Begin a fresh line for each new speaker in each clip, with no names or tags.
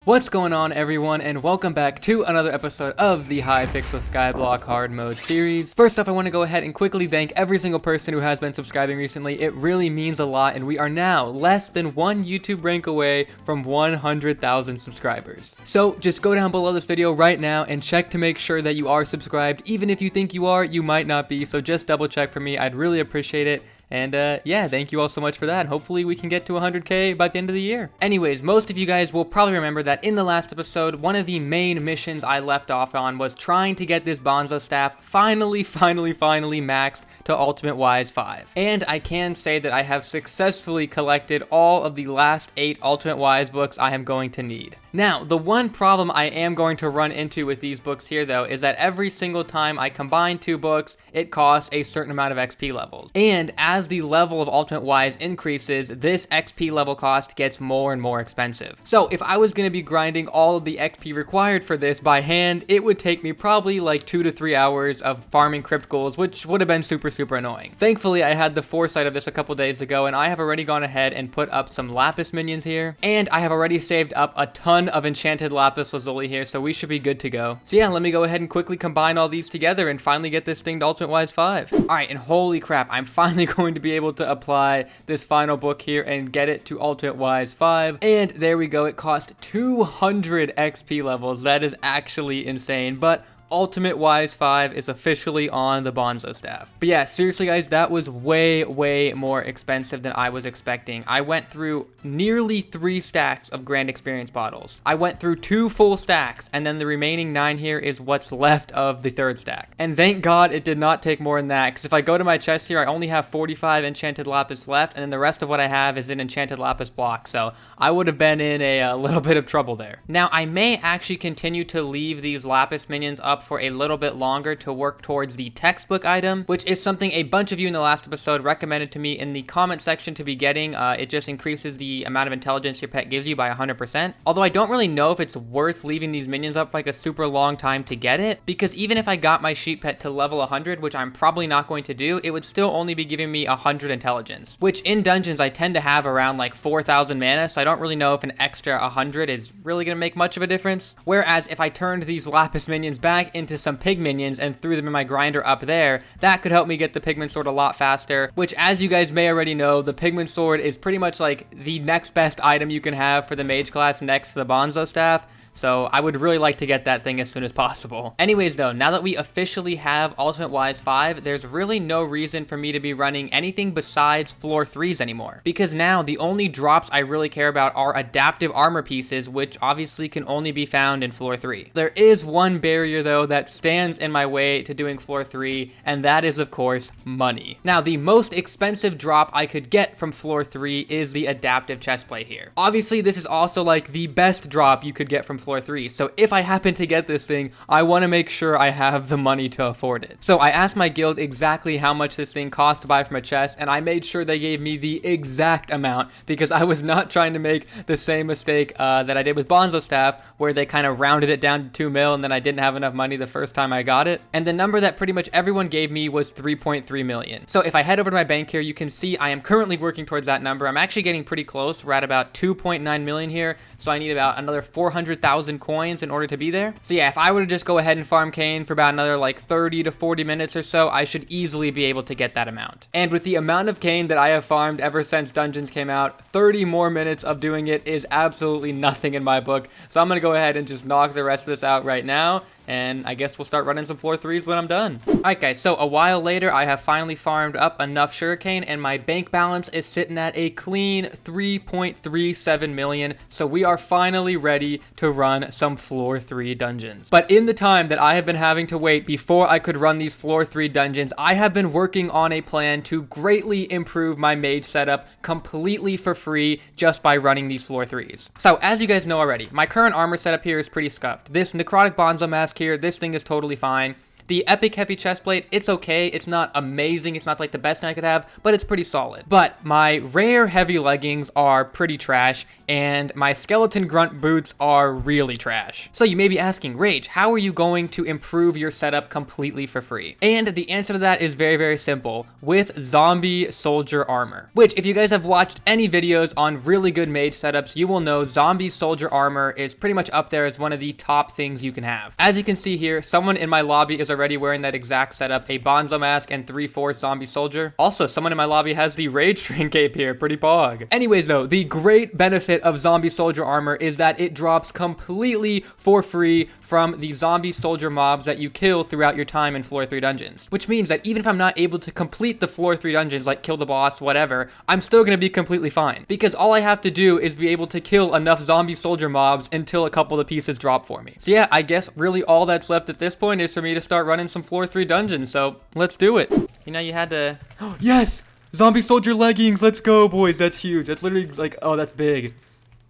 What's going on, everyone, and welcome back to another episode of the Hypixel Skyblock Hardmode series. First off, I want to go ahead and quickly thank every single person who has been subscribing recently. It really means a lot, and we are now less than one YouTube rank away from 100,000 subscribers. So just go down below this video right now and check to make sure that you are subscribed. Even if you think you are, you might not be, so just double check for me. I'd really appreciate it. And yeah, thank you all so much for that. And hopefully we can get to 100K by the end of the year. Anyways, most of you guys will probably remember that in the last episode, one of the main missions I left off on was trying to get this Bonzo staff finally maxed to Ultimate Wise 5. And I can say that I have successfully collected all of the last 8 Ultimate Wise books I am going to need. Now, the one problem I am going to run into with these books here, though, is that every single time I combine 2 books, it costs a certain amount of XP levels. And as the level of Ultimate Wise increases, this XP level cost gets more and more expensive. So if I was going to be grinding all of the XP required for this by hand, it would take me probably like 2 to 3 hours of farming crypt ghouls, which would have been super annoying. Thankfully, I had the foresight of this a couple days ago, and I have already gone ahead and put up some lapis minions here, and I have already saved up a ton of enchanted lapis lazuli here, so we should be good to go. So yeah, let me go ahead and quickly combine all these together and finally get this thing to Ultimate Wise 5. Alright, and holy crap, I'm finally going to be able to apply this final book here and get it to Ultimate Wise 5. And there we go, it cost 200 XP levels. That is actually insane, but Ultimate Wise 5 is officially on the Bonzo staff. But yeah, seriously guys, that was way more expensive than I was expecting. I went through nearly 3 stacks of Grand Experience bottles. I went through 2 full stacks, and then the remaining 9 here is what's left of the 3rd stack. And thank God it did not take more than that, because if I go to my chest here, I only have 45 enchanted lapis left, and then the rest of what I have is an enchanted lapis block, so I would have been in a little bit of trouble there. Now, I may actually continue to leave these lapis minions up for a little bit longer to work towards the textbook item, which is something a bunch of you in the last episode recommended to me in the comment section to be getting. It just increases the amount of intelligence your pet gives you by 100%. Although I don't really know if it's worth leaving these minions up for like a super long time to get it, because even if I got my sheep pet to level 100, which I'm probably not going to do, it would still only be giving me 100 intelligence, which in dungeons I tend to have around like 4,000 mana, so I don't really know if an extra 100 is really going to make much of a difference. Whereas if I turned these lapis minions back into some pig minions and threw them in my grinder up there, that could help me get the pigment sword a lot faster, which, as you guys may already know, the pigment sword is pretty much like the next best item you can have for the mage class next to the Bonzo staff. So I would really like to get that thing as soon as possible. Anyways though, now that we officially have Ultimate Wise 5, there's really no reason for me to be running anything besides floor 3s anymore. Because now the only drops I really care about are adaptive armor pieces, which obviously can only be found in floor 3. There is one barrier though that stands in my way to doing floor 3, and that is of course money. Now the most expensive drop I could get from floor 3 is the adaptive chestplate here. Obviously this is also like the best drop you could get from floor 3, so if I happen to get this thing, I want to make sure I have the money to afford it. So I asked my guild exactly how much this thing cost to buy from a chest, and I made sure they gave me the exact amount, because I was not trying to make the same mistake that I did with Bonzo staff, where they kind of rounded it down to 2 mil, and then I didn't have enough money the first time I got it. And the number that pretty much everyone gave me was 3.3 million. So if I head over to my bank here, you can see I am currently working towards that number. I'm actually getting pretty close. We're at about 2.9 million here, so I need about another 400,000 coins in order to be there. So yeah, if I were to just go ahead and farm cane for about another like 30 to 40 minutes or so, I should easily be able to get that amount. And with the amount of cane that I have farmed ever since Dungeons came out, 30 more minutes of doing it is absolutely nothing in my book. So I'm gonna go ahead and just knock the rest of this out right now, and I guess we'll start running some floor 3s when I'm done. Alright guys, so a while later, I have finally farmed up enough sugarcane, and my bank balance is sitting at a clean 3.37 million, so we are finally ready to run some floor 3 dungeons. But in the time that I have been having to wait before I could run these floor 3 dungeons, I have been working on a plan to greatly improve my mage setup completely for free just by running these floor 3s. So as you guys know already, my current armor setup here is pretty scuffed. This necrotic bonzo mask here, this thing is totally fine. The epic heavy chestplate, it's okay. It's not amazing. It's not like the best thing I could have, but it's pretty solid. But my rare heavy leggings are pretty trash, and my skeleton grunt boots are really trash. So you may be asking, Rage, how are you going to improve your setup completely for free? And the answer to that is very, very simple, with zombie soldier armor, which if you guys have watched any videos on really good mage setups, you will know zombie soldier armor is pretty much up there as one of the top things you can have. As you can see here, someone in my lobby is already wearing that exact setup, a Bonzo mask and 3/4 zombie soldier. Also, someone in my lobby has the Ragetrain cape here, pretty pog. Anyways though, the great benefit of zombie soldier armor is that it drops completely for free from the zombie soldier mobs that you kill throughout your time in floor 3 dungeons. Which means that even if I'm not able to complete the floor 3 dungeons, like kill the boss, whatever, I'm still gonna be completely fine. Because all I have to do is be able to kill enough zombie soldier mobs until a couple of the pieces drop for me. So yeah, I guess really all that's left at this point is for me to start running some floor 3 dungeons, so let's do it. You know, you had to... Yes! Zombie soldier leggings, let's go, boys. That's huge. That's literally like, oh, that's big.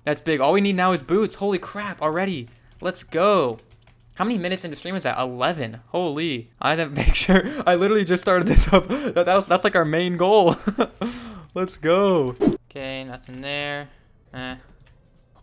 That's big. All we need now is boots. Holy crap, already. Let's go. How many minutes into stream is that? 11. Holy. I have to make sure. I literally just started this up. That's like our main goal. Let's go. Okay, nothing there.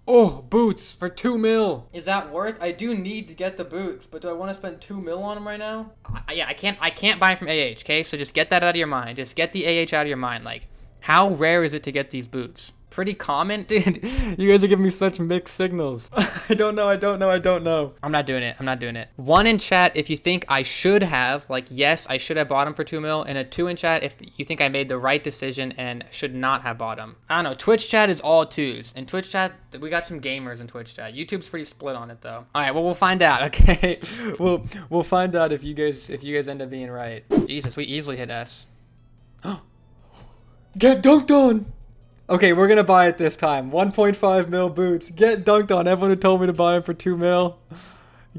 Oh, boots for 2 mil. Is that worth? I do need to get the boots, but do I want to spend 2 mil on them right now? Yeah, I can't buy them from AH, okay? So just get that out of your mind. Just get the AH out of your mind. Like, how rare is it to get these boots? Pretty common? Dude, you guys are giving me such mixed signals. I don't know. I'm not doing it. 1 in chat if you think I should have, like, yes, I should have bought them for 2 mil, and a 2 in chat if you think I made the right decision and should not have bought them. I don't know. Twitch chat is all 2s. In Twitch chat, we got some gamers in Twitch chat. YouTube's pretty split on it, though. All right, well, we'll find out, okay? we'll find out if you guys end up being right. Jesus, we easily hit S. Get dunked on! Okay, we're gonna buy it this time. 1.5 mil boots. Get dunked on. Everyone who told me to buy them for 2 mil.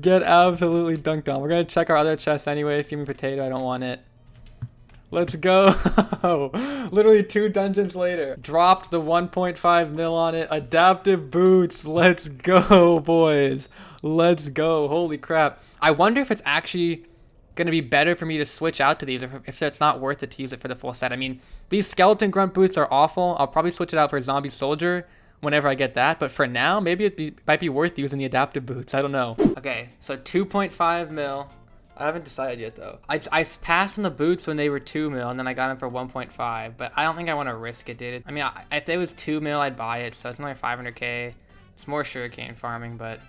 Get absolutely dunked on. We're gonna check our other chests anyway. Fuming potato, I don't want it. Let's go. Literally 2 dungeons later. Dropped the 1.5 mil on it. Adaptive boots. Let's go, boys. Let's go. Holy crap. I wonder if it's actually gonna be better for me to switch out to these, or if it's not worth it to use it for the full set. I mean, these skeleton grunt boots are awful. I'll probably switch it out for zombie soldier whenever I get that, but for now, maybe it might be worth using the adaptive boots. I don't know. Okay, so 2.5 mil. I haven't decided yet though. I passed on the boots when they were 2 mil, and then I got them for 1.5, but I don't think I want to risk it, dude. I mean, if it was 2 mil, I'd buy it, so it's only 500k. It's more sugarcane farming, but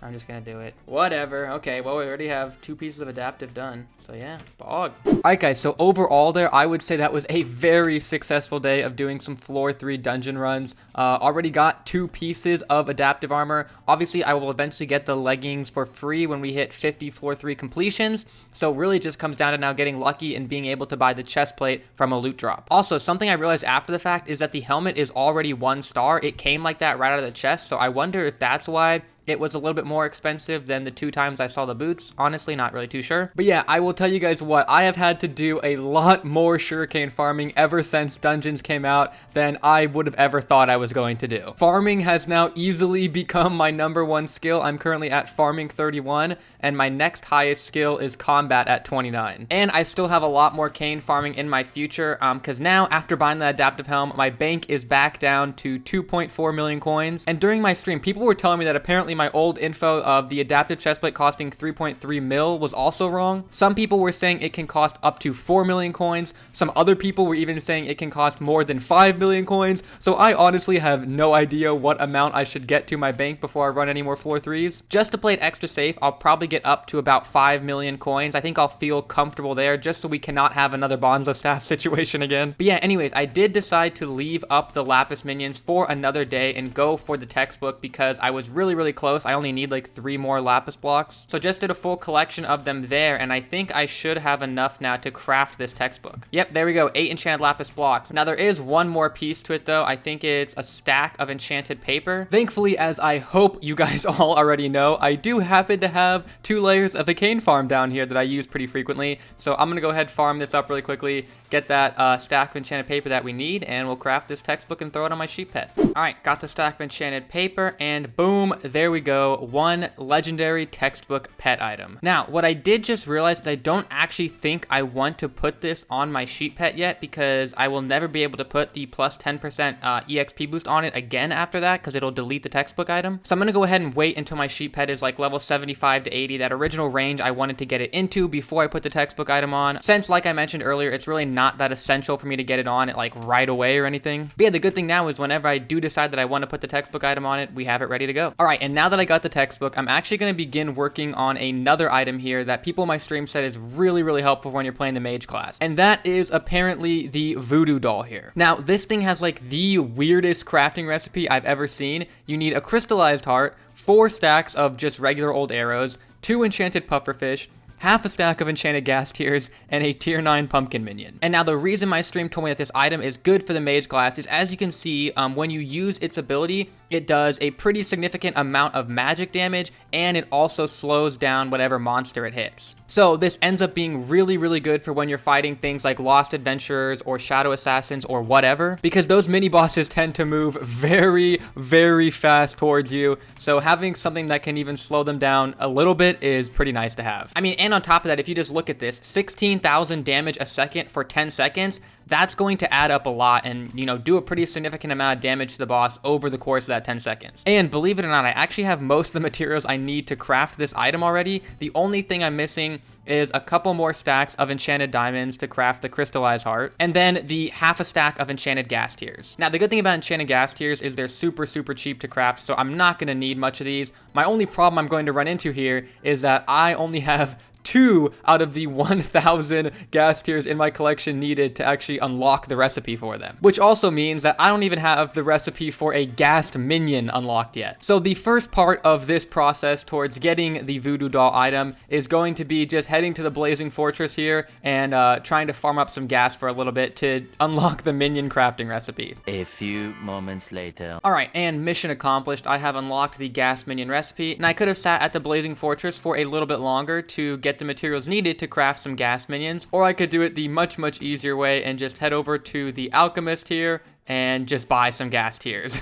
I'm just gonna do it. Whatever. Okay, well, we already have 2 pieces of adaptive done. So yeah, bog. Alright guys, so overall there, I would say that was a very successful day of doing some floor 3 dungeon runs. Already got 2 pieces of adaptive armor. Obviously, I will eventually get the leggings for free when we hit 50 floor 3 completions. So really just comes down to now getting lucky and being able to buy the chest plate from a loot drop. Also, something I realized after the fact is that the helmet is already 1 star. It came like that right out of the chest, so I wonder if that's why it was a little bit more expensive than the 2 times I saw the boots. Honestly, not really too sure. But yeah, I will tell you guys what, I have had to do a lot more sugarcane farming ever since dungeons came out than I would have ever thought I was going to do. Farming has now easily become my #1 skill. I'm currently at farming 31, and my next highest skill is combat at 29. And I still have a lot more cane farming in my future, because now, after buying the adaptive helm, my bank is back down to 2.4 million coins. And during my stream, people were telling me that apparently my old info of the adaptive chestplate costing 3.3 mil was also wrong. Some people were saying it can cost up to 4 million coins. Some other people were even saying it can cost more than 5 million coins. So I honestly have no idea what amount I should get to my bank before I run any more floor 3s. Just to play it extra safe, I'll probably get up to about 5 million coins. I think I'll feel comfortable there just so we cannot have another Bonzo staff situation again. But yeah, anyways, I did decide to leave up the lapis minions for another day and go for the textbook because I was really close. I only need like 3 more lapis blocks. So just did a full collection of them there, and I think I should have enough now to craft this textbook. Yep, there we go, 8 enchanted lapis blocks. Now there is one more piece to it though. I think it's a stack of enchanted paper. Thankfully, as I hope you guys all already know, I do happen to have 2 layers of a cane farm down here that I use pretty frequently. So I'm gonna go ahead farm this up really quickly, get that stack of enchanted paper that we need, and we'll craft this textbook and throw it on my sheep pet. All right, got the stack of enchanted paper, and boom, there there we go, one legendary textbook pet item. Now, what I did just realize is I don't actually think I want to put this on my sheep pet yet, because I will never be able to put the plus 10% EXP boost on it again after that, because it'll delete the textbook item. So I'm going to go ahead and wait until my sheep pet is like level 75 to 80, that original range I wanted to get it into before I put the textbook item on. Since, like I mentioned earlier, it's really not that essential for me to get it on it like right away or anything. But yeah, the good thing now is whenever I do decide that I want to put the textbook item on it, we have it ready to go. All right, and now that I got the textbook, I'm actually going to begin working on another item here that people in my stream said is really, really helpful when you're playing the mage class. And that is apparently the voodoo doll here. Now, this thing has like the weirdest crafting recipe I've ever seen. You need a crystallized heart, 4 stacks of just regular old arrows, 2 enchanted pufferfish, half a stack of enchanted gas tears, and a tier 9 pumpkin minion. And now the reason my stream told me that this item is good for the mage class is, as you can see, when you use its ability, it does a pretty significant amount of magic damage, and it also slows down whatever monster it hits. So this ends up being really, really good for when you're fighting things like Lost Adventurers or Shadow Assassins or whatever, because those mini bosses tend to move very, very fast towards you. So having something that can even slow them down a little bit is pretty nice to have. I mean, and on top of that, if you just look at this, 16,000 damage a second for 10 seconds, that's going to add up a lot and, you know, do a pretty significant amount of damage to the boss over the course of that 10 seconds. And believe it or not, I actually have most of the materials I need to craft this item already. The only thing I'm missing is a couple more stacks of enchanted diamonds to craft the crystallized heart, and then the half a stack of enchanted gas tears. Now, the good thing about enchanted gas tears is they're super, super cheap to craft, so I'm not going to need much of these. My only problem I'm going to run into here is that I only have 2 out of the 1,000 gas tears in my collection needed to actually unlock the recipe for them. Which also means that I don't even have the recipe for a gassed minion unlocked yet. So the first part of this process towards getting the voodoo doll item is going to be just heading to the blazing fortress here and trying to farm up some gas for a little bit to unlock the minion crafting recipe.
A few moments later.
Alright, and mission accomplished. I have unlocked the gas minion recipe, and I could have sat at the blazing fortress for a little bit longer to get the materials needed to craft some gas minions, or I could do it the much easier way and just head over to the alchemist here and just buy some gas tears.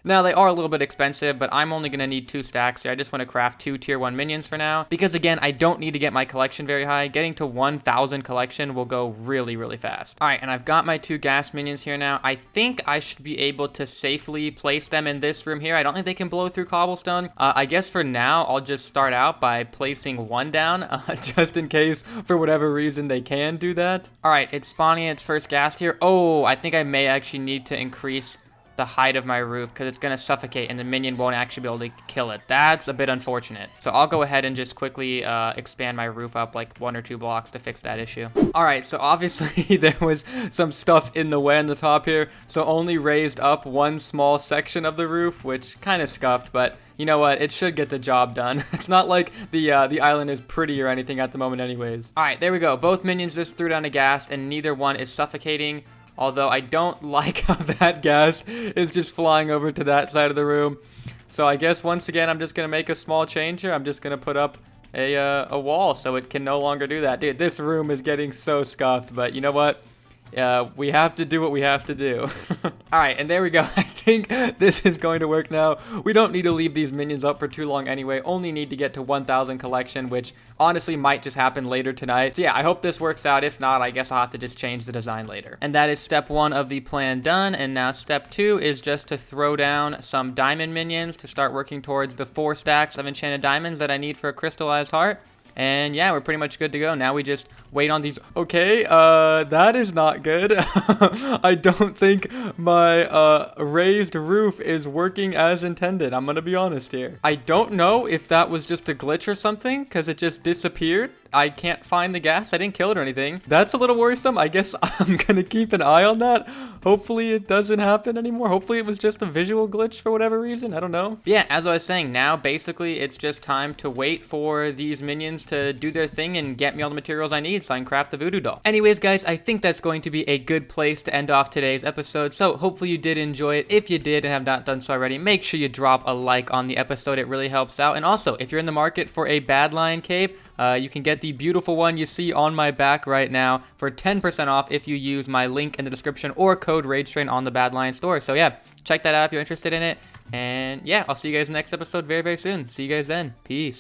Now, they are a little bit expensive, but I'm only going to need 2 stacks, so I just want to craft 2 tier 1 minions for now, because again, I don't need to get my collection very high. Getting to 1,000 collection will go really, really fast. All right, and I've got my 2 gas minions here now. I think I should be able to safely place them in this room here. I don't think they can blow through cobblestone. I guess for now, I'll just start out by placing 1 down, just in case, for whatever reason, they can do that. All right, it's spawning its first gas here. Oh, I think I may actually need to increase the height of my roof because it's going to suffocate and the minion won't actually be able to kill it. That's a bit unfortunate. So I'll go ahead and just quickly expand my roof up like 1 or 2 blocks to fix that issue. All right, so obviously there was some stuff in the way on the top here, so only raised up 1 small section of the roof, which kind of scuffed, but you know what? It should get the job done. It's not like the island is pretty or anything at the moment anyways. All right, there we go. Both minions just threw down a gas and neither one is suffocating. Although I don't like how that gas is just flying over to that side of the room. So I guess once again, I'm just going to make a small change here. I'm just going to put up a wall so it can no longer do that. Dude, this room is getting so scuffed, but you know what? We have to do what we have to do. All right, and there we go. I think this is going to work now. We don't need to leave these minions up for too long anyway. Only need to get to 1,000 collection, which honestly might just happen later tonight. So yeah, I hope this works out. If not, I guess I'll have to just change the design later. And that is step 1 of the plan done. And now step 2 is just to throw down some diamond minions to start working towards the 4 stacks of enchanted diamonds that I need for a crystallized heart. And yeah, we're pretty much good to go. Now we just wait on these. Okay, that is not good. I don't think my raised roof is working as intended. I'm gonna be honest here. I don't know if that was just a glitch or something, because it just disappeared. I can't find the gas. I didn't kill it or anything. That's a little worrisome. I guess I'm gonna keep an eye on that. Hopefully it doesn't happen anymore. Hopefully it was just a visual glitch for whatever reason. I don't know. But yeah, as I was saying, now basically it's just time to wait for these minions to do their thing and get me all the materials I need so I can craft the voodoo doll. Anyways, guys, I think that's going to be a good place to end off today's episode. So hopefully you did enjoy it. If you did and have not done so already, make sure you drop a like on the episode. It really helps out. And also, if you're in the market for a Badlion cape, you can get the beautiful one you see on my back right now for 10% off if you use my link in the description or code Ragetrain on the Badlion store. So yeah, check check that out if you're interested in it. And yeah, I'll see you guys in the next episode very, very soon. See you guys then. Peace.